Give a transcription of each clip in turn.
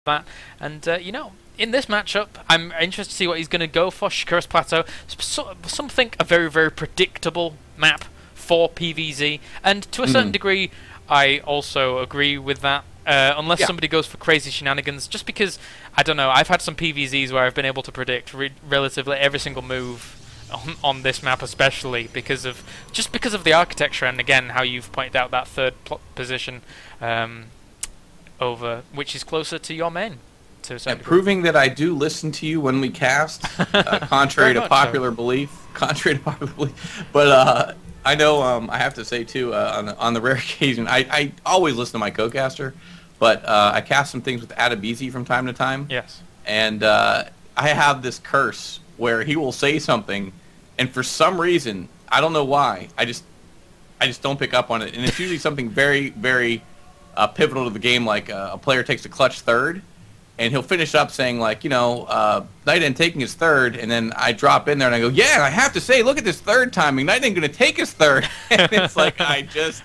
that. And, you know, in this matchup, I'm interested to see what he's going to go for. Shikuris Plateau, some think a very, very predictable map for PvZ. And to a certain degree, I also agree with that. Unless somebody goes for crazy shenanigans, just because, I don't know, I've had some PvZs where I've been able to predict relatively every single move on this map, especially because of the architecture, and again, how you've pointed out that third position over, which is closer to your main. And proving that I do listen to you when we cast, contrary to popular belief. But I know I have to say too, on the rare occasion, I always listen to my co-caster, but I cast some things with Adebisi from time to time. Yes. And I have this curse where he will say something, and for some reason, I don't know why, I just don't pick up on it. And it's usually something very, very pivotal to the game, like a player takes a clutch third, and he'll finish up saying, like, you know, Night End taking his third, and then I drop in there and I go, yeah, I have to say, look at this third timing. Night End going to take his third. And it's like, I just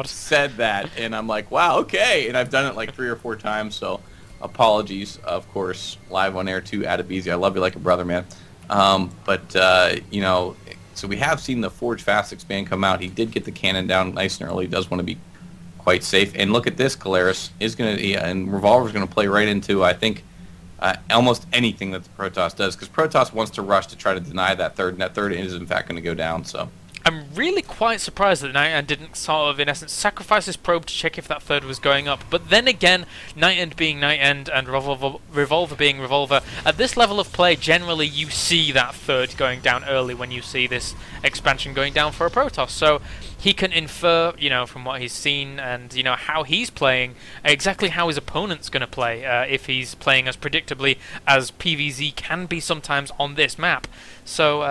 said that, and I'm like, wow, okay. And I've done it like 3 or 4 times, so apologies, of course, live on air to Adebisi. I love you like a brother, man. You know, so we have seen the Forge Fast expand come out. He did get the cannon down nice and early. He does want to be quite safe. And look at this, Kalaris is going to, and Revolver's going to play right into, I think, almost anything that the Protoss does, because Protoss wants to rush to try to deny that third, and that third is in fact going to go down. So I'm really quite surprised that Night End didn't sort of, in essence, sacrifice his probe to check if that third was going up. But then again, Night End being Night End and Revolver being Revolver, at this level of play, generally you see that third going down early when you see this expansion going down for a Protoss. So he can infer, you know, from what he's seen and, you know, how he's playing, exactly how his opponent's going to play, if he's playing as predictably as PvZ can be sometimes on this map. So,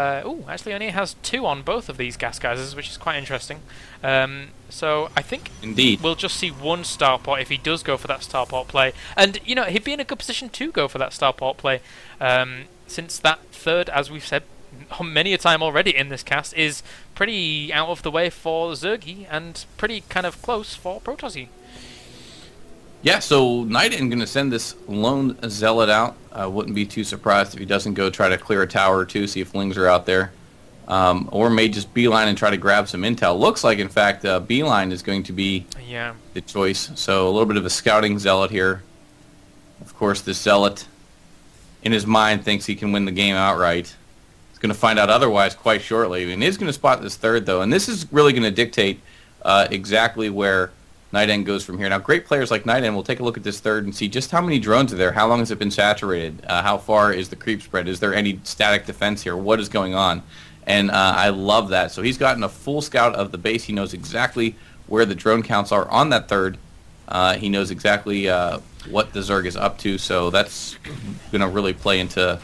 actually only has 2 on both of these gas geysers, which is quite interesting. So I think we'll just see 1 starport if he does go for that starport play. And, you know, he'd be in a good position to go for that starport play, since that third, as we've said many a time already in this cast, is pretty out of the way for Zergy and pretty kind of close for Protossi. Yeah, so Night End going to send this lone Zealot out. Wouldn't be too surprised if he doesn't go try to clear a tower or 2, see if Lings are out there. Or may just beeline and try to grab some intel. Looks like, in fact, beeline is going to be the choice. So a little bit of a scouting Zealot here. Of course, this Zealot, in his mind, thinks he can win the game outright. He's going to find out otherwise quite shortly. And is going to spot this third, though. And this is really going to dictate exactly where Night End goes from here. Now, great players like Night End will take a look at this third and see just how many drones are there, how long has it been saturated, how far is the creep spread, is there any static defense here, what is going on? And I love that. So he's gotten a full scout of the base. He knows exactly where the drone counts are on that third. He knows exactly what the Zerg is up to, so that's going to really play into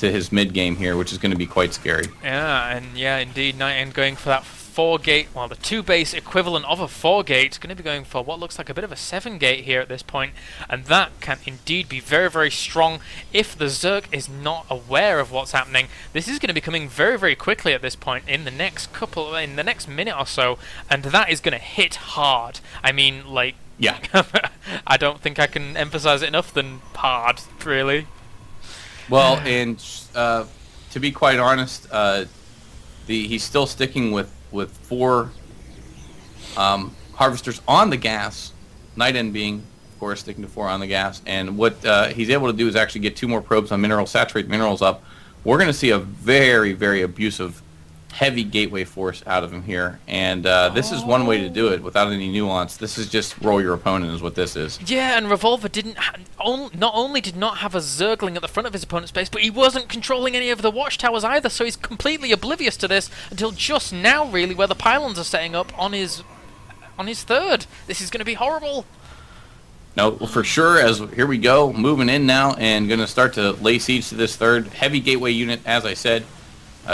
his mid game here, which is going to be quite scary. Yeah, and yeah, indeed, Night End going for that 4-gate, well, the 2-base equivalent of a 4-gate, going to be going for what looks like a bit of a 7-gate here at this point, and that can indeed be very, very strong if the Zerg is not aware of what's happening. This is going to be coming very, very quickly at this point in the next minute or so, and that is going to hit hard. I mean, like, yeah, I don't think I can emphasize it enough than hard, really. Well, and to be quite honest, he's still sticking with 4 harvesters on the gas, Night End being, of course, sticking to 4 on the gas, and what he's able to do is actually get 2 more probes on minerals, saturate minerals up. We're going to see a very, very abusive, heavy gateway force out of him here, and this is one way to do it without any nuance. This is just roll your opponent is what this is. Yeah, and Revolver not only did not have a Zergling at the front of his opponent's base, but he wasn't controlling any of the watchtowers either, so he's completely oblivious to this until just now, really, where the pylons are setting up on his third. This is going to be horrible. No, for sure, as here we go, moving in now, and going to start to lay siege to this third. Heavy gateway unit, as I said.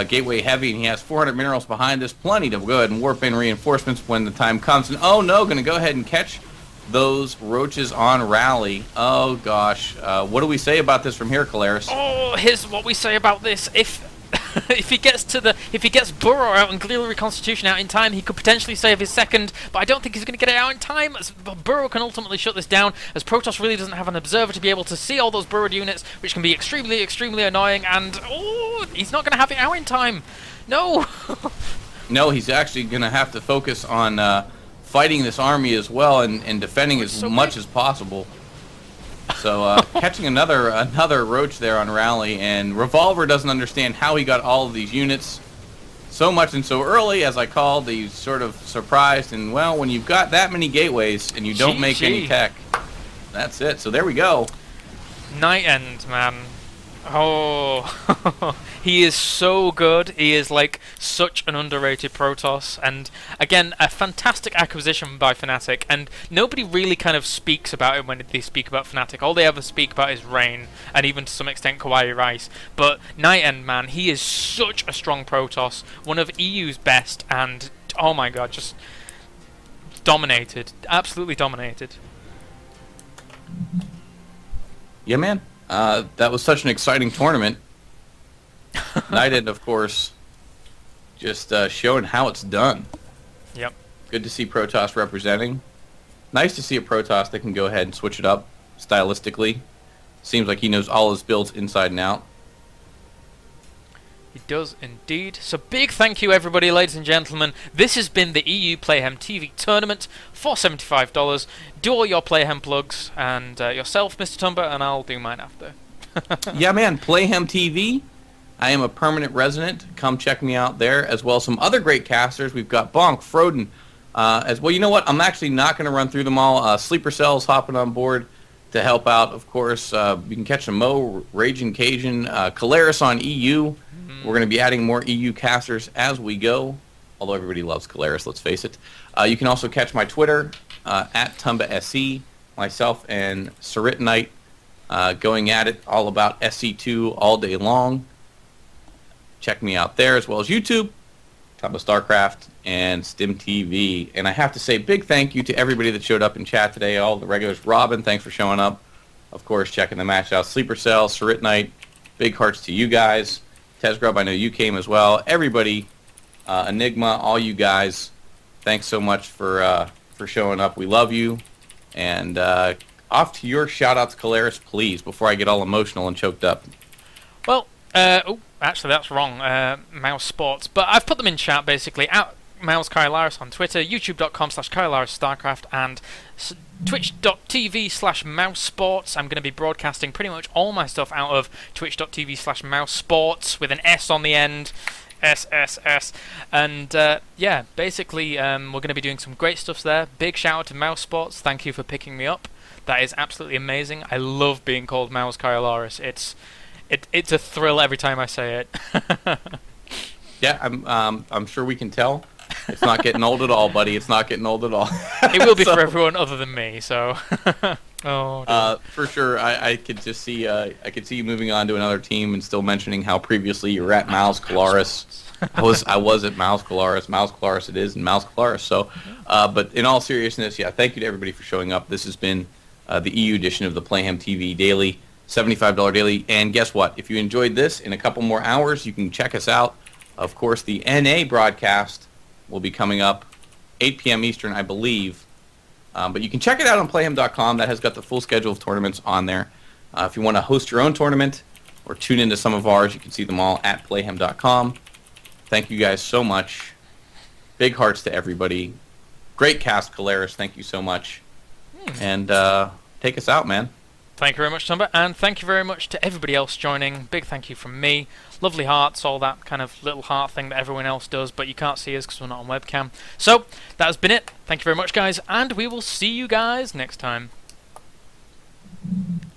Gateway heavy, and he has 400 minerals behind this. Plenty to go ahead and warp in reinforcements when the time comes. And oh no, going to go ahead and catch those roaches on rally. Oh gosh, what do we say about this from here, Kalaris? Oh, here's what we say about this. If if he gets Burrow out and clearly Reconstitution out in time, he could potentially save his second, but I don't think he's going to get it out in time, as Burrow can ultimately shut this down, as Protoss really doesn't have an observer to be able to see all those burrowed units, which can be extremely, extremely annoying, and oh, he's not going to have it out in time. No! No, he's actually going to have to focus on fighting this army as well and defending as much as possible. So catching another roach there on rally, and Revolver doesn't understand how he got all of these units so much and so early. As I called, he's sort of surprised, and well, when you've got that many gateways and you don't make any tech, that's it. So there we go. Night End, man. Oh, he is so good. He is like such an underrated Protoss, and again, a fantastic acquisition by Fnatic, and nobody really kind of speaks about him when they speak about Fnatic. All they ever speak about is Rain, and even to some extent Kawaii Rice. But Night End, man, he is such a strong Protoss, one of EU's best, and oh my god, just dominated, absolutely dominated. Yeah, man. That was such an exciting tournament. Night End, of course, just showing how it's done. Yep. Good to see Protoss representing. Nice to see a Protoss that can go ahead and switch it up stylistically. Seems like he knows all his builds inside and out. He does indeed. So big thank you everybody, ladies and gentlemen. This has been the EU Playhem TV tournament for $75. Do all your Playhem plugs, and yourself, Mr. Tumber, and I'll do mine after. Yeah, man. Playhem TV. I am a permanent resident. Come check me out there, as well as some other great casters. We've got Bonk, Froden, as well. You know what? I'm actually not going to run through them all. Sleeper Cells hopping on board to help out, of course. You can catch a Mo, Raging Cajun, Kalaris on EU. We're going to be adding more EU casters as we go, although everybody loves Kalaris, let's face it. You can also catch my Twitter, at TumbaSE, myself and Saritanite going at it, all about SC2 all day long. Check me out there, as well as YouTube, Tumba StarCraft, and StimTV. And I have to say big thank you to everybody that showed up in chat today, all the regulars. Robin, thanks for showing up. Of course, checking the match out. Sleeper Cell, Saritanite, big hearts to you guys. Tezgrub, I know you came as well. Everybody, Enigma, all you guys, thanks so much for showing up. We love you. And off to your shout-outs, Kalaris, please, before I get all emotional and choked up. Well, oh, actually that's wrong. Mouse Sports. But I've put them in chat, basically. At Mouse Kylaris on Twitter, youtube.com/KylarisStarcraft, and twitch.tv/mousesports. I'm going to be broadcasting pretty much all my stuff out of twitch.tv/mousesports with an S on the end. SSS. And yeah, basically we're going to be doing some great stuff there. Big shout out to Mouse Sports. Thank you for picking me up. That is absolutely amazing. I love being called Mouse Kylaris. It's a thrill every time I say it. Yeah, I'm sure we can tell. It's not getting old at all, buddy. It's not getting old at all. It will be for everyone other than me, so. Oh, for sure. I could just see I could see you moving on to another team and still mentioning how previously you were at Mouse Kalaris. I was at Mouse Kalaris. Mouse Kalaris it is, and Mouse Kalaris. So, but in all seriousness, yeah, thank you to everybody for showing up. This has been the EU edition of the Playhem TV Daily, $75 daily. And guess what? If you enjoyed this, in a couple more hours, you can check us out. Of course, the NA broadcast will be coming up 8 p.m. Eastern, I believe. But you can check it out on Playhem.com. That has got the full schedule of tournaments on there. If you want to host your own tournament or tune into some of ours, you can see them all at Playhem.com. Thank you guys so much. Big hearts to everybody. Great cast, Kalaris. Thank you so much. And take us out, man. Thank you very much, Tumba, and thank you very much to everybody else joining. Big thank you from me. Lovely hearts, all that kind of little heart thing that everyone else does, but you can't see us because we're not on webcam. So, that has been it. Thank you very much, guys, and we will see you guys next time.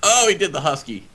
Oh, he did the husky.